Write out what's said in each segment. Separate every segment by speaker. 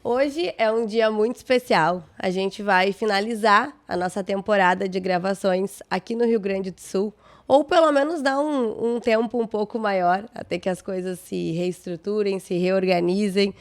Speaker 1: Hoje é um dia muito especial. A gente vai finalizar a nossa temporada de gravações aqui no Rio Grande do Sul, ou pelo menos dar um tempo um pouco maior, até que as coisas se reestruturem, se reorganizem.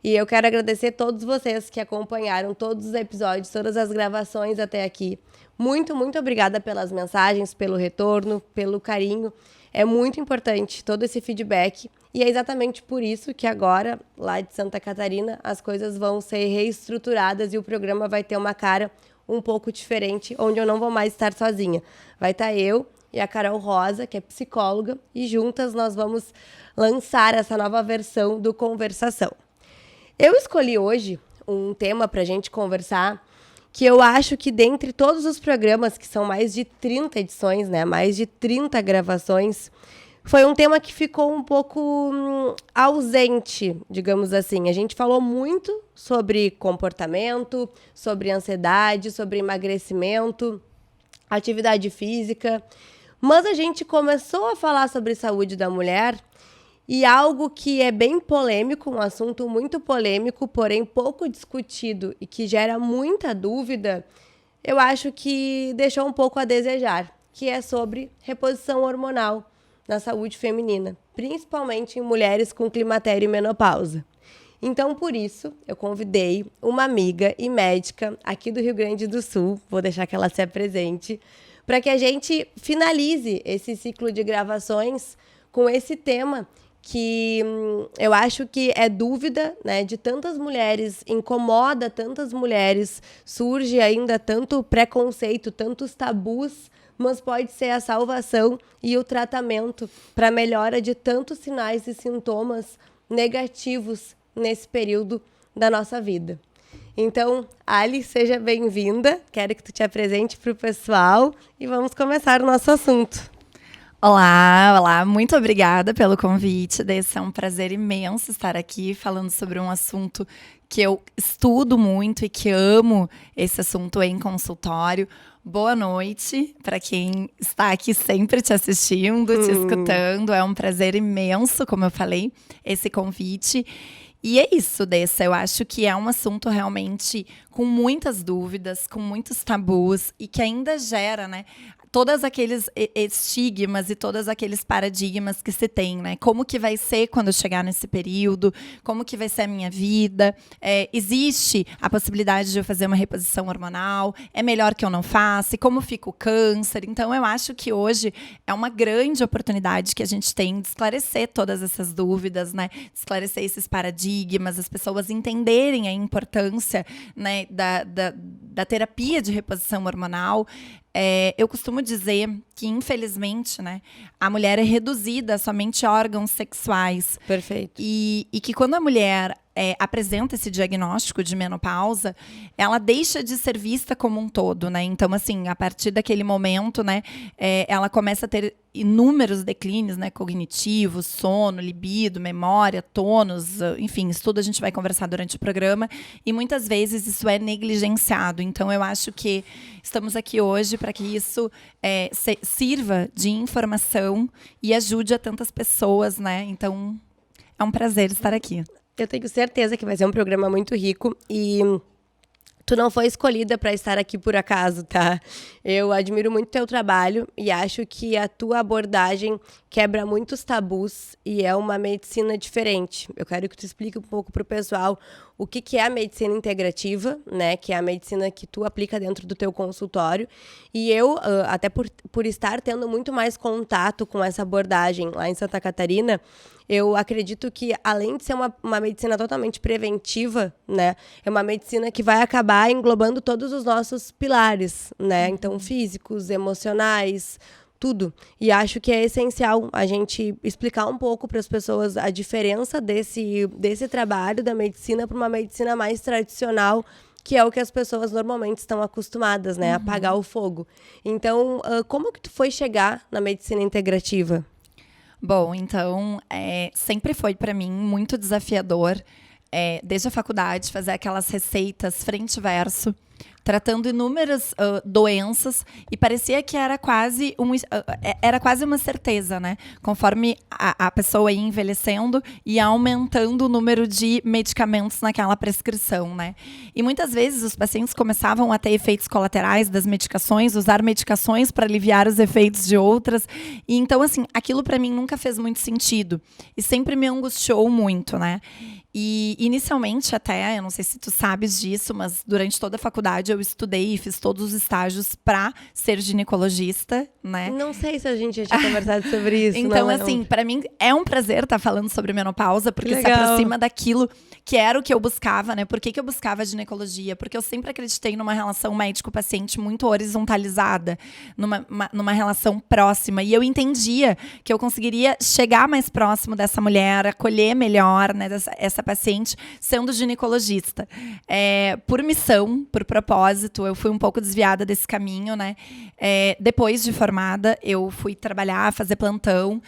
Speaker 1: E eu quero agradecer a todos vocês que acompanharam todos os episódios, todas as gravações até aqui. Muito, muito obrigada pelas mensagens, pelo retorno, pelo carinho. É muito importante todo esse feedback. E é exatamente por isso que agora, lá de Santa Catarina, as coisas vão ser reestruturadas e o programa vai ter uma cara um pouco diferente, onde eu não vou mais estar sozinha. Vai estar eu e a Carol Rosa, que é psicóloga, e juntas nós vamos lançar essa nova versão do Conversação. Eu escolhi hoje um tema para a gente conversar que eu acho que dentre todos os programas, que são mais de 30 edições, né, mais de 30 gravações, foi um tema que ficou um pouco ausente, digamos assim. A gente falou muito sobre comportamento, sobre ansiedade, sobre emagrecimento, atividade física, mas a gente começou a falar sobre saúde da mulher e algo que é bem polêmico, um assunto muito polêmico, porém pouco discutido e que gera muita dúvida, eu acho que deixou um pouco a desejar, que é sobre reposição hormonal na saúde feminina, principalmente em mulheres com climatério e menopausa. Então, por isso, eu convidei uma amiga e médica aqui do Rio Grande do Sul, vou deixar que ela se apresente, para que a gente finalize esse ciclo de gravações com esse tema que eu acho que é dúvida, né, de tantas mulheres, incomoda tantas mulheres, surge ainda tanto preconceito, tantos tabus, mas pode ser a salvação e o tratamento para a melhora de tantos sinais e sintomas negativos nesse período da nossa vida. Então, Ali, seja bem-vinda, quero que tu te apresente para o pessoal e vamos começar o nosso assunto.
Speaker 2: Olá, muito obrigada pelo convite. É um prazer imenso estar aqui falando sobre um assunto que eu estudo muito e que amo esse assunto em consultório. Boa noite para quem está aqui sempre te assistindo, te escutando. É um prazer imenso, como eu falei, esse convite. E é isso, Dessa. Eu acho que é um assunto realmente com muitas dúvidas, com muitos tabus e que ainda gera, né, todos aqueles estigmas e todos aqueles paradigmas que se tem, né? Como que vai ser quando eu chegar nesse período? Como que vai ser a minha vida? Existe a possibilidade de eu fazer uma reposição hormonal? É melhor que eu não faça? E como fica o câncer? Então, eu acho que hoje é uma grande oportunidade que a gente tem de esclarecer todas essas dúvidas, né? De esclarecer esses paradigmas, as pessoas entenderem a importância, né, da terapia de reposição hormonal. Eu costumo dizer que, infelizmente, né, a mulher é reduzida a somente órgãos sexuais.
Speaker 1: Perfeito.
Speaker 2: E que quando a mulher apresenta esse diagnóstico de menopausa, ela deixa de ser vista como um todo, né? Então, assim, a partir daquele momento, né, ela começa a ter inúmeros declínios, né, cognitivos, sono, libido, memória, tônus, enfim, isso tudo a gente vai conversar durante o programa e muitas vezes isso é negligenciado. Então, eu acho que estamos aqui hoje para que isso sirva de informação e ajude a tantas pessoas, né? Então, é um prazer estar aqui.
Speaker 1: Eu tenho certeza que vai ser um programa muito rico e tu não foi escolhida para estar aqui por acaso, tá? Eu admiro muito teu trabalho e acho que a tua abordagem quebra muitos tabus e é uma medicina diferente. Eu quero que tu explique um pouco para o pessoal o que é a medicina integrativa, né? Que é a medicina que tu aplica dentro do teu consultório. E eu, até por estar tendo muito mais contato com essa abordagem lá em Santa Catarina, eu acredito que, além de ser uma medicina totalmente preventiva, né, é uma medicina que vai acabar englobando todos os nossos pilares, né? Então, físicos, emocionais, tudo. E acho que é essencial a gente explicar um pouco para as pessoas a diferença desse trabalho da medicina para uma medicina mais tradicional, que é o que as pessoas normalmente estão acostumadas, né, a apagar o fogo. Então, como que tu foi chegar na medicina integrativa?
Speaker 2: Bom, então, sempre foi para mim muito desafiador, desde a faculdade, fazer aquelas receitas frente e verso, tratando inúmeras doenças, e parecia que era quase uma certeza, né? Conforme a pessoa ia envelhecendo, ia aumentando o número de medicamentos naquela prescrição, né? E muitas vezes os pacientes começavam a ter efeitos colaterais das medicações, usar medicações para aliviar os efeitos de outras. E então, assim, aquilo para mim nunca fez muito sentido. E sempre me angustiou muito, né? E inicialmente até, eu não sei se tu sabes disso, mas durante toda a faculdade eu estudei e fiz todos os estágios para ser ginecologista, né?
Speaker 1: Não sei se a gente já tinha conversado sobre isso.
Speaker 2: Então,
Speaker 1: não,
Speaker 2: assim, para mim é um prazer estar falando sobre menopausa, porque se
Speaker 1: Legal.
Speaker 2: aproxima daquilo que era o que eu buscava, né? Por que eu buscava a ginecologia? Porque eu sempre acreditei numa relação médico-paciente muito horizontalizada, numa relação próxima. E eu entendia que eu conseguiria chegar mais próximo dessa mulher, acolher melhor, né, essa paciente, sendo ginecologista. Por missão, por propósito, eu fui um pouco desviada desse caminho, né? Depois de formada, eu fui trabalhar, fazer plantão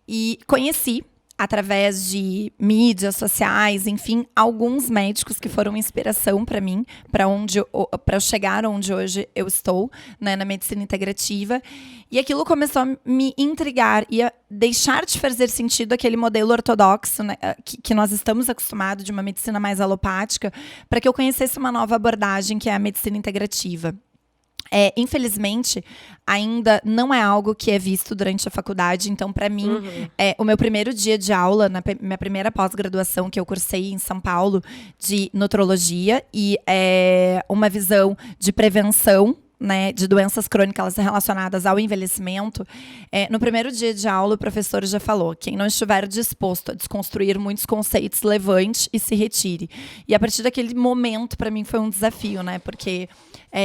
Speaker 2: e conheci, através de mídias sociais, enfim, alguns médicos que foram inspiração para mim, para eu chegar onde hoje eu estou, né, na medicina integrativa. E aquilo começou a me intrigar e a deixar de fazer sentido aquele modelo ortodoxo, né, que nós estamos acostumados, de uma medicina mais alopática, para que eu conhecesse uma nova abordagem, que é a medicina integrativa. Infelizmente, ainda não é algo que é visto durante a faculdade. Então, para mim, o meu primeiro dia de aula, na minha primeira pós-graduação que eu cursei em São Paulo, de nutrologia, e uma visão de prevenção, né, de doenças crônicas relacionadas ao envelhecimento. No primeiro dia de aula, o professor já falou: quem não estiver disposto a desconstruir muitos conceitos, levante e se retire. E a partir daquele momento, para mim, foi um desafio, né, porque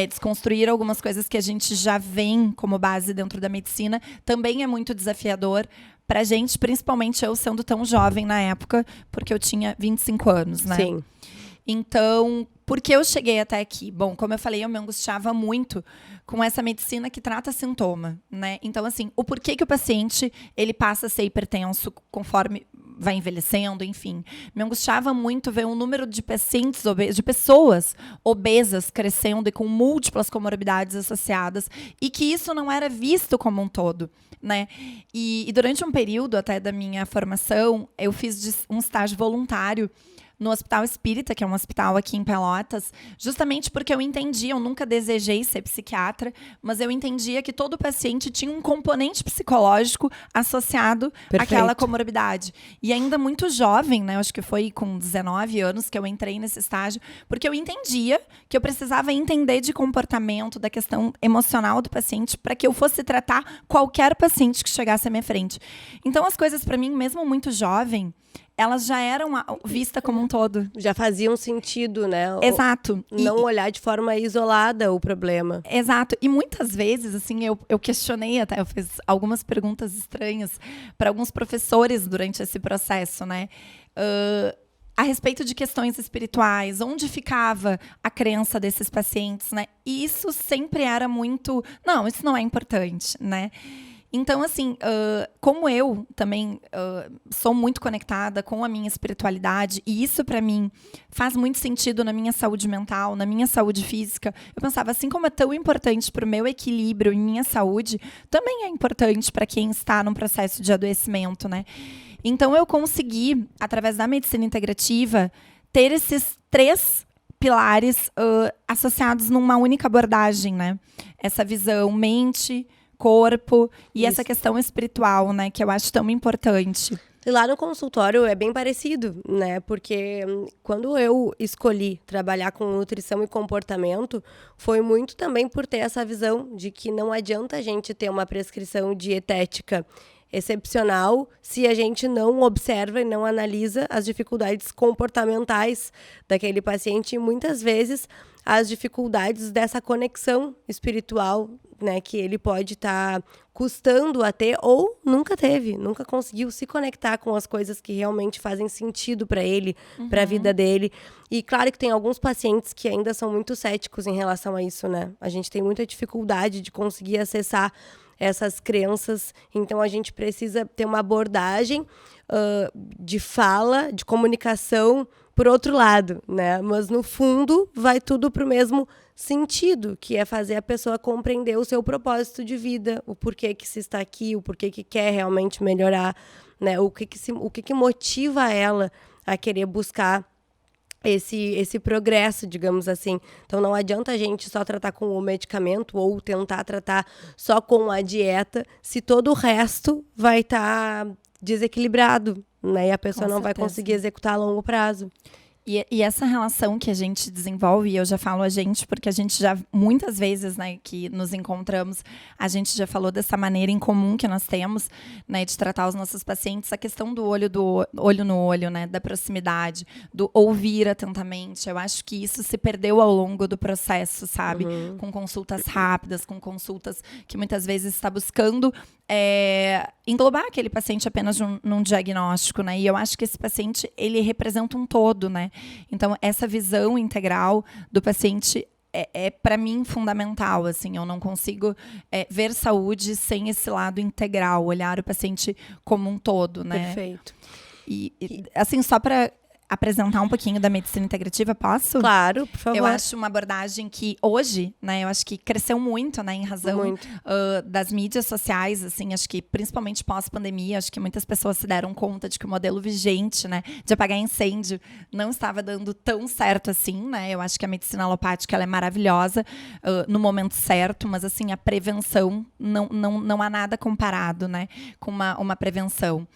Speaker 2: desconstruir algumas coisas que a gente já vem como base dentro da medicina também é muito desafiador pra gente, principalmente eu sendo tão jovem na época, porque eu tinha 25 anos, né?
Speaker 1: Sim.
Speaker 2: Então, por que eu cheguei até aqui? Bom, como eu falei, eu me angustiava muito com essa medicina que trata sintoma, né? Então, assim, o porquê que o paciente ele passa a ser hipertenso conforme vai envelhecendo, enfim. Me angustiava muito ver o número de pacientes obesos, de pessoas obesas crescendo e com múltiplas comorbidades associadas, e que isso não era visto como um todo, né? E durante um período até da minha formação, eu fiz um estágio voluntário no Hospital Espírita, que é um hospital aqui em Pelotas, justamente porque eu entendia, eu nunca desejei ser psiquiatra, mas eu entendia que todo paciente tinha um componente psicológico associado àquela comorbidade. E ainda muito jovem, né? Acho que foi com 19 anos que eu entrei nesse estágio, porque eu entendia que eu precisava entender de comportamento, da questão emocional do paciente, para que eu fosse tratar qualquer paciente que chegasse à minha frente. Então, as coisas, para mim, mesmo muito jovem, elas já eram vistas como um todo.
Speaker 1: Já faziam sentido, né?
Speaker 2: Exato.
Speaker 1: Não olhar de forma isolada o problema.
Speaker 2: Exato. E muitas vezes, assim, eu questionei até, eu fiz algumas perguntas estranhas para alguns professores durante esse processo, né? A respeito de questões espirituais, onde ficava a crença desses pacientes, né? E isso sempre era muito... Não, isso não é importante, né? Então, assim, como eu também sou muito conectada com a minha espiritualidade, e isso, para mim, faz muito sentido na minha saúde mental, na minha saúde física, eu pensava, assim como é tão importante para o meu equilíbrio e minha saúde, também é importante para quem está num processo de adoecimento, né? Então, eu consegui, através da medicina integrativa, ter esses 3 pilares associados numa única abordagem, né? Essa visão mente, corpo e essa questão espiritual, né, que eu acho tão importante.
Speaker 1: E lá no consultório é bem parecido, né? Porque quando eu escolhi trabalhar com nutrição e comportamento, foi muito também por ter essa visão de que não adianta a gente ter uma prescrição dietética excepcional se a gente não observa e não analisa as dificuldades comportamentais daquele paciente, e muitas vezes as dificuldades dessa conexão espiritual, né, que ele pode estar custando a ter ou nunca teve, nunca conseguiu se conectar com as coisas que realmente fazem sentido para ele, para a vida dele. E claro que tem alguns pacientes que ainda são muito céticos em relação a isso, né? A gente tem muita dificuldade de conseguir acessar essas crenças, então a gente precisa ter uma abordagem de fala, de comunicação por outro lado, né? Mas no fundo vai tudo pro mesmo sentido, que é fazer a pessoa compreender o seu propósito de vida, o porquê que se está aqui, o porquê que quer realmente melhorar, né? O que motiva ela a querer buscar esse progresso, digamos assim. Então, não adianta a gente só tratar com o medicamento ou tentar tratar só com a dieta, se todo o resto vai estar desequilibrado, né? E a pessoa não vai conseguir executar a longo prazo.
Speaker 2: E essa relação que a gente desenvolve, e eu já falo a gente, porque a gente já, muitas vezes, né, que nos encontramos, a gente já falou dessa maneira em comum que nós temos, né, de tratar os nossos pacientes, a questão do olho no olho, né, da proximidade, do ouvir atentamente. Eu acho que isso se perdeu ao longo do processo, sabe? Com consultas rápidas, com consultas que muitas vezes está buscando englobar aquele paciente apenas num diagnóstico, né? E eu acho que esse paciente, ele representa um todo, né? Então, essa visão integral do paciente para mim, fundamental, assim. Eu não consigo ver saúde sem esse lado integral, olhar o paciente como um todo, né?
Speaker 1: Perfeito.
Speaker 2: E assim, só para apresentar um pouquinho da medicina integrativa, posso?
Speaker 1: Claro, por favor.
Speaker 2: Eu acho uma abordagem que hoje, né, eu acho que cresceu muito, né, em razão das mídias sociais, assim, acho que principalmente pós-pandemia, acho que muitas pessoas se deram conta de que o modelo vigente, né, de apagar incêndio não estava dando tão certo assim, né, eu acho que a medicina alopática, ela é maravilhosa no momento certo, mas assim, a prevenção, não há nada comparado, né, com uma prevenção.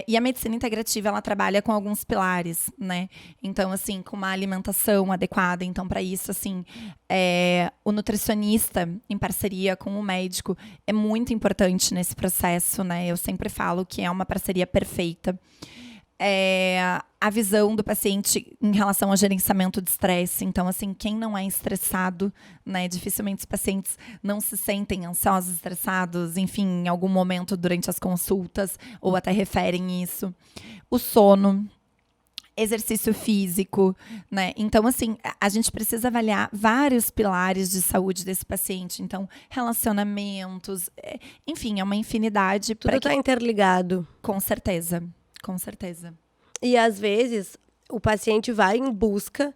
Speaker 2: E a medicina integrativa, ela trabalha com alguns pilares, né? Então, assim, com uma alimentação adequada. Então, para isso, assim, o nutricionista, em parceria com o médico, é muito importante nesse processo, né? Eu sempre falo que é uma parceria perfeita. A visão do paciente em relação ao gerenciamento de estresse. Então, assim, quem não é estressado, né? Dificilmente os pacientes não se sentem ansiosos, estressados, enfim, em algum momento durante as consultas, ou até referem isso. O sono, exercício físico, né? Então, assim, a gente precisa avaliar vários pilares de saúde desse paciente. Então, relacionamentos, enfim, é uma infinidade.
Speaker 1: Tudo está interligado.
Speaker 2: Com certeza. Com certeza.
Speaker 1: E, às vezes, o paciente vai em busca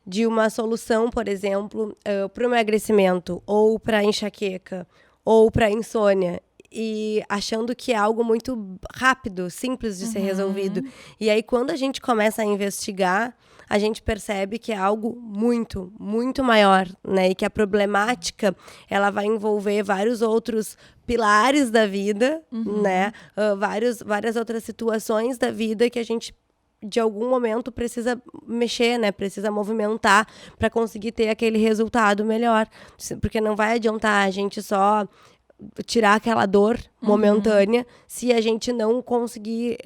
Speaker 1: de uma solução, por exemplo, para o emagrecimento, ou para enxaqueca, ou para insônia, e achando que é algo muito rápido, simples de ser resolvido. E aí, quando a gente começa a investigar, a gente percebe que é algo muito, muito maior, né? E que a problemática, ela vai envolver vários outros pilares da vida, né? Várias outras situações da vida que a gente, de algum momento, precisa mexer, né? Precisa movimentar para conseguir ter aquele resultado melhor. Porque não vai adiantar a gente só tirar aquela dor momentânea se a gente não conseguir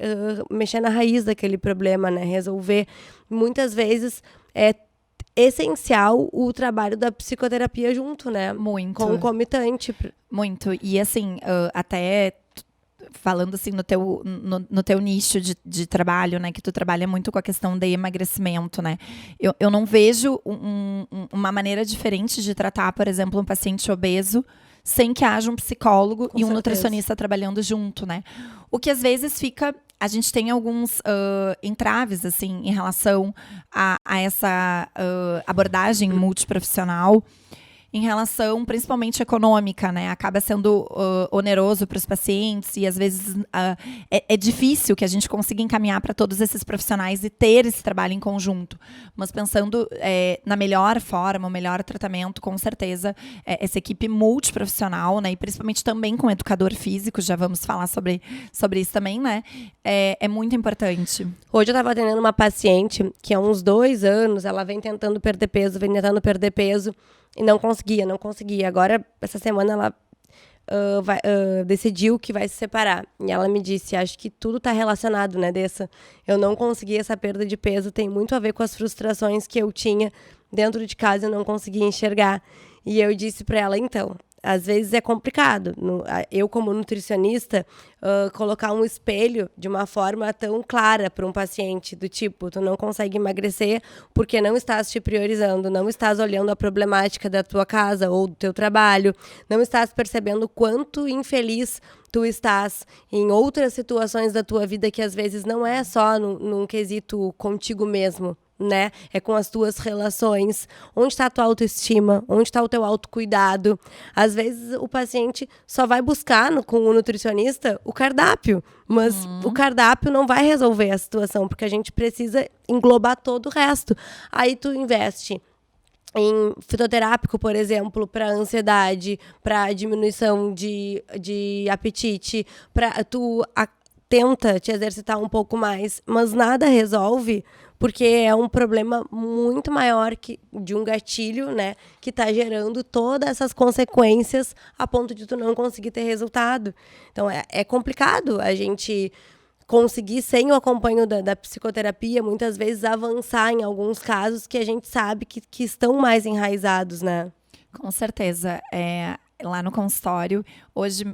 Speaker 1: mexer na raiz daquele problema, né? Resolver. Muitas vezes é essencial o trabalho da psicoterapia junto, né?
Speaker 2: Muito.
Speaker 1: Concomitante.
Speaker 2: Muito. E assim, até falando assim no teu nicho de trabalho, né? Que tu trabalha muito com a questão de emagrecimento, né? Eu não vejo uma maneira diferente de tratar, por exemplo, um paciente obeso sem que haja um psicólogo e um nutricionista trabalhando junto, né? O que às vezes fica... A gente tem alguns entraves, assim, em relação a essa abordagem multiprofissional, em relação, principalmente econômica, né? Acaba sendo oneroso para os pacientes e, às vezes, é difícil que a gente consiga encaminhar para todos esses profissionais e ter esse trabalho em conjunto. Mas pensando na melhor forma, o melhor tratamento, com certeza, essa equipe multiprofissional, né? E principalmente também com educador físico, já vamos falar sobre isso também, né? É muito importante.
Speaker 1: Hoje eu estava atendendo uma paciente que há uns 2 anos, ela vem tentando perder peso, e não conseguia. Agora, essa semana, ela decidiu que vai se separar. E ela me disse, acho que tudo está relacionado, né, Dessa? Eu não consegui essa perda de peso, tem muito a ver com as frustrações que eu tinha dentro de casa e não conseguia enxergar. E eu disse para ela, então, às vezes é complicado. Eu, como nutricionista, colocar um espelho de uma forma tão clara para um paciente, do tipo, tu não consegue emagrecer porque não estás te priorizando, não estás olhando a problemática da tua casa ou do teu trabalho, não estás percebendo quanto infeliz tu estás em outras situações da tua vida que às vezes não é só num quesito contigo mesmo, né? É com as tuas relações. Onde está a tua autoestima? Onde está o teu autocuidado? Às vezes o paciente só vai buscar com o nutricionista o cardápio, mas o cardápio não vai resolver a situação, porque a gente precisa englobar todo o resto. Aí tu investe em fitoterápico, por exemplo, para ansiedade, para diminuição de apetite, tenta te exercitar um pouco mais, mas nada resolve, porque é um problema muito maior de um gatilho, né, que está gerando todas essas consequências a ponto de tu não conseguir ter resultado. Então, é complicado a gente conseguir, sem o acompanho da psicoterapia, muitas vezes avançar em alguns casos que a gente sabe que estão mais enraizados, né?
Speaker 2: Com certeza. Lá no consultório, hoje,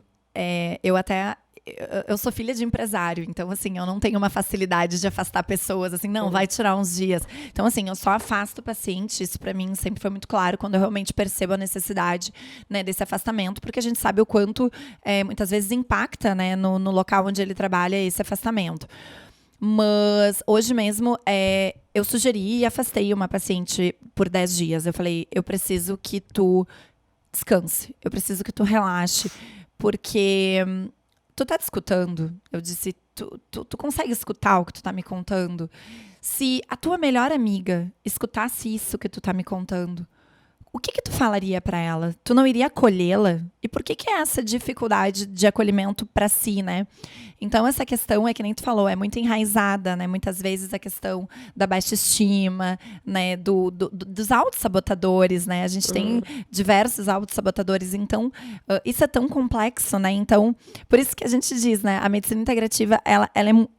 Speaker 2: eu sou filha de empresário, então, assim, eu não tenho uma facilidade de afastar pessoas, assim, não, vai tirar uns dias. Então, assim, eu só afasto o paciente, isso pra mim sempre foi muito claro, quando eu realmente percebo a necessidade, né, desse afastamento, porque a gente sabe o quanto, muitas vezes, impacta, né, no local onde ele trabalha esse afastamento. Mas, hoje mesmo, eu sugeri e afastei uma paciente por 10 dias. Eu falei, eu preciso que tu descanse, eu preciso que tu relaxe, porque tu tá te escutando? Eu disse, tu consegue escutar o que tu tá me contando? Se a tua melhor amiga escutasse isso que tu tá me contando, o que tu falaria pra ela? Tu não iria acolhê-la? E por que é essa dificuldade de acolhimento pra si, né? Então, essa questão é que nem tu falou, é muito enraizada, né? Muitas vezes a questão da baixa estima, né? Dos autossabotadores, né? A gente tem diversos autossabotadores, então isso é tão complexo, né? Então, por isso que a gente diz, né? A medicina integrativa, ela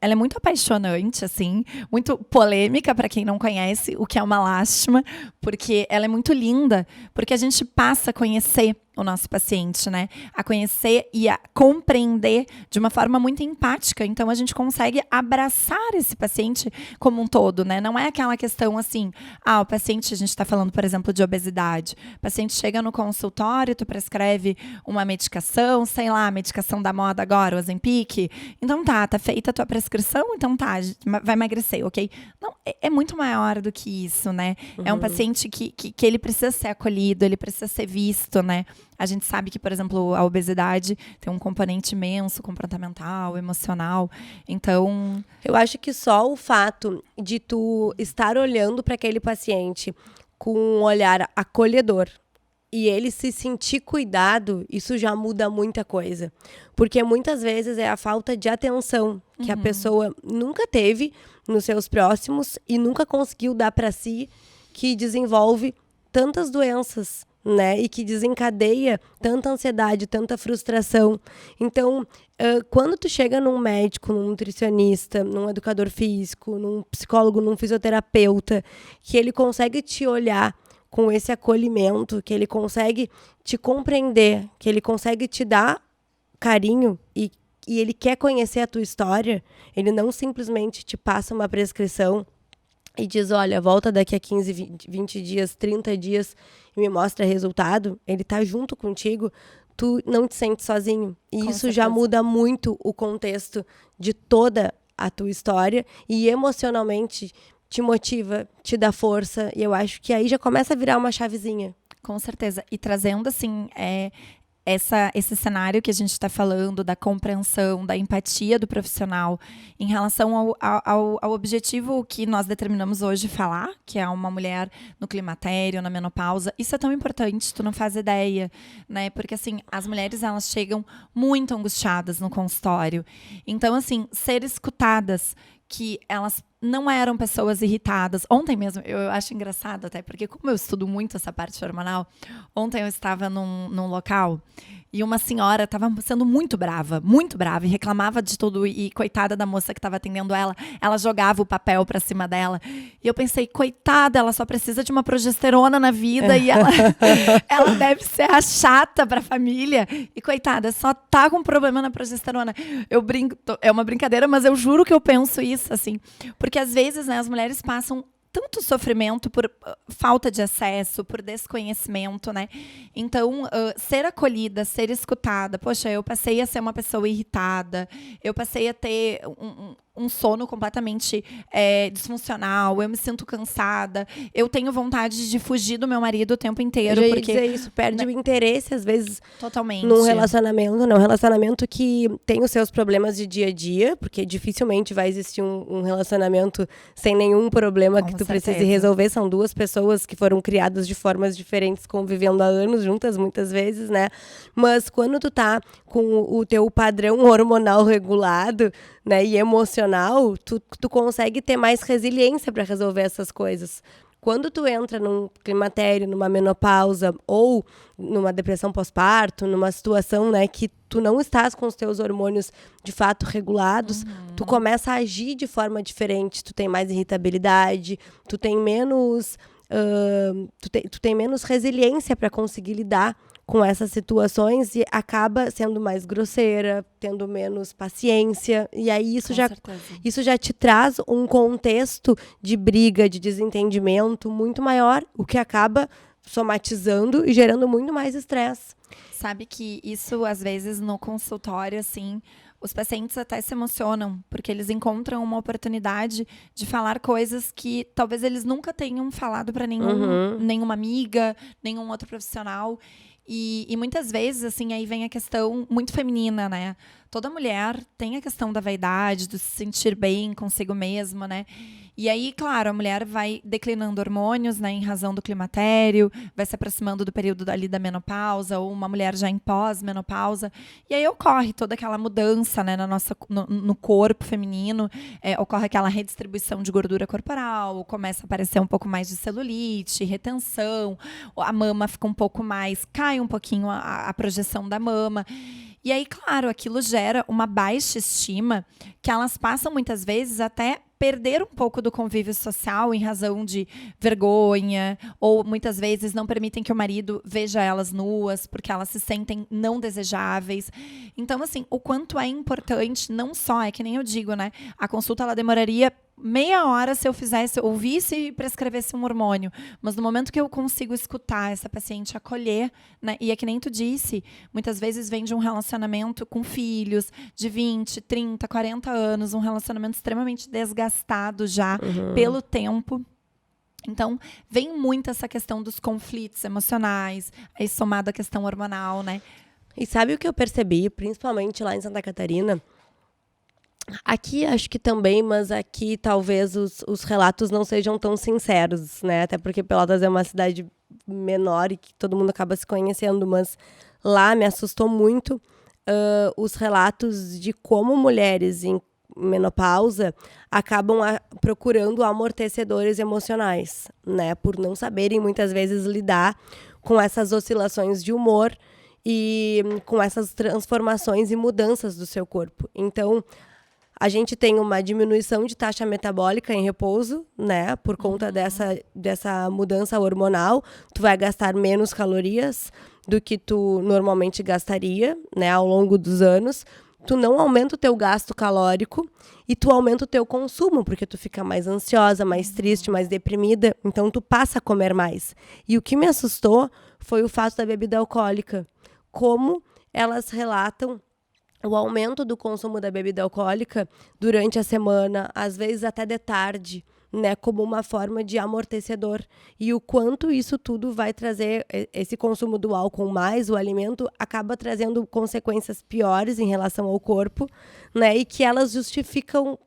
Speaker 2: é muito apaixonante, assim, muito polêmica para quem não conhece, o que é uma lástima, porque ela é muito linda, porque a gente passa a conhecer o nosso paciente, né? A conhecer e a compreender de uma forma muito empática. Então, a gente consegue abraçar esse paciente como um todo, né? Não é aquela questão assim, o paciente, a gente está falando, por exemplo, de obesidade. O paciente chega no consultório, tu prescreve uma medicação, sei lá, a medicação da moda agora, o Ozempic. Então tá feita a tua prescrição, então tá, vai emagrecer, ok? Não, é muito maior do que isso, né? É um paciente que ele precisa ser acolhido, ele precisa ser visto, né? A gente sabe que, por exemplo, a obesidade tem um componente imenso, comportamental, emocional. Então,
Speaker 1: eu acho que só o fato de tu estar olhando para aquele paciente com um olhar acolhedor e ele se sentir cuidado, isso já muda muita coisa. Porque muitas vezes é a falta de atenção que a pessoa nunca teve nos seus próximos e nunca conseguiu dar para si, que desenvolve tantas doenças, né? E que desencadeia tanta ansiedade, tanta frustração. Então, quando tu chega num médico, num nutricionista, num educador físico, num psicólogo, num fisioterapeuta, que ele consegue te olhar com esse acolhimento, que ele consegue te compreender, que ele consegue te dar carinho e ele quer conhecer a tua história, ele não simplesmente te passa uma prescrição e diz, olha, volta daqui a 15, 20 dias, 30 dias e me mostra resultado, ele tá junto contigo, tu não te sente sozinho. E
Speaker 2: Com
Speaker 1: isso
Speaker 2: certeza.
Speaker 1: já muda muito o contexto de toda a tua história e emocionalmente te motiva, te dá força. E eu acho que aí já começa a virar uma chavezinha.
Speaker 2: Com certeza. E trazendo, assim, esse cenário que a gente está falando, da compreensão, da empatia do profissional em relação ao objetivo que nós determinamos hoje falar, que é uma mulher no climatério, na menopausa, isso é tão importante, tu não faz ideia, né? Porque, assim, as mulheres, elas chegam muito angustiadas no consultório. Então, assim, ser escutadas, que elas não eram pessoas irritadas. Ontem mesmo, eu acho engraçado até, porque como eu estudo muito essa parte hormonal, ontem eu estava num local e uma senhora estava sendo muito brava, e reclamava de tudo, e coitada da moça que estava atendendo ela jogava o papel pra cima dela. E eu pensei, coitada, ela só precisa de uma progesterona na vida e ela deve ser a chata pra família. E coitada, só tá com problema na progesterona. Eu brinco, é uma brincadeira, mas eu juro que eu penso isso, assim. Porque às vezes, né, as mulheres passam tanto sofrimento por falta de acesso, por desconhecimento, né? Então, ser acolhida, ser escutada. Poxa, eu passei a ser uma pessoa irritada, eu passei a ter um sono completamente disfuncional, eu me sinto cansada, eu tenho vontade de fugir do meu marido o tempo inteiro.
Speaker 1: Eu já ia
Speaker 2: porque
Speaker 1: dizer isso, perde o interesse, às vezes,
Speaker 2: totalmente.
Speaker 1: num relacionamento, né? Um relacionamento que tem os seus problemas de dia a dia, porque dificilmente vai existir um relacionamento sem nenhum problema que tu precise resolver. São duas pessoas que foram criadas de formas diferentes, convivendo há anos juntas, muitas vezes, né? Mas quando tu tá com o teu padrão hormonal regulado, né, e emocional, tu consegue ter mais resiliência para resolver essas coisas. Quando tu entra num climatério, numa menopausa ou numa depressão pós-parto, numa situação, né, que tu não estás com os teus hormônios de fato regulados, tu começa a agir de forma diferente, tu tem mais irritabilidade, tu tem menos, tu tem menos resiliência para conseguir lidar com essas situações e acaba sendo mais grosseira, tendo menos paciência. E aí isso já te traz um contexto de briga, de desentendimento muito maior, o que acaba somatizando e gerando muito mais estresse.
Speaker 2: Sabe que isso, às vezes, no consultório, assim, os pacientes até se emocionam, porque eles encontram uma oportunidade de falar coisas que talvez eles nunca tenham falado para nenhuma amiga, nenhum outro profissional. E muitas vezes, assim, aí vem a questão muito feminina, né? Toda mulher tem a questão da vaidade, do se sentir bem consigo mesma, né? E aí, claro, a mulher vai declinando hormônios, né, em razão do climatério, vai se aproximando do período ali da menopausa, ou uma mulher já em pós-menopausa. E aí ocorre toda aquela mudança, né, no corpo feminino, ocorre aquela redistribuição de gordura corporal, começa a aparecer um pouco mais de celulite, retenção, a mama fica um pouco mais, cai um pouquinho a projeção da mama. E aí, claro, aquilo gera uma baixa estima, que elas passam muitas vezes até perder um pouco do convívio social em razão de vergonha, ou muitas vezes não permitem que o marido veja elas nuas, porque elas se sentem não desejáveis. Então, assim, o quanto é importante, não só, é que nem eu digo, né? A consulta, ela demoraria meia hora se eu ouvisse e prescrevesse um hormônio. Mas no momento que eu consigo escutar essa paciente, acolher, né? E é que nem tu disse, muitas vezes vem de um relacionamento com filhos de 20, 30, 40 anos, um relacionamento extremamente desgastado já pelo tempo. Então, vem muito essa questão dos conflitos emocionais, aí somado à questão hormonal, né?
Speaker 1: E sabe o que eu percebi, principalmente lá em Santa Catarina? Aqui acho que também, mas aqui talvez os relatos não sejam tão sinceros, né? Até porque Pelotas é uma cidade menor e que todo mundo acaba se conhecendo, mas lá me assustou muito os relatos de como mulheres em menopausa acabam procurando amortecedores emocionais, né? Por não saberem muitas vezes lidar com essas oscilações de humor e com essas transformações e mudanças do seu corpo. Então, a gente tem uma diminuição de taxa metabólica em repouso, né? Por conta dessa mudança hormonal. Tu vai gastar menos calorias do que tu normalmente gastaria, né? Ao longo dos anos. Tu não aumenta o teu gasto calórico e tu aumenta o teu consumo, porque tu fica mais ansiosa, mais triste, mais deprimida. Então, tu passa a comer mais. E o que me assustou foi o fato da bebida alcoólica. Como elas relatam o aumento do consumo da bebida alcoólica durante a semana, às vezes até de tarde, né, como uma forma de amortecedor. E o quanto isso tudo vai trazer, esse consumo do álcool mais o alimento, acaba trazendo consequências piores em relação ao corpo, né, e que elas justificam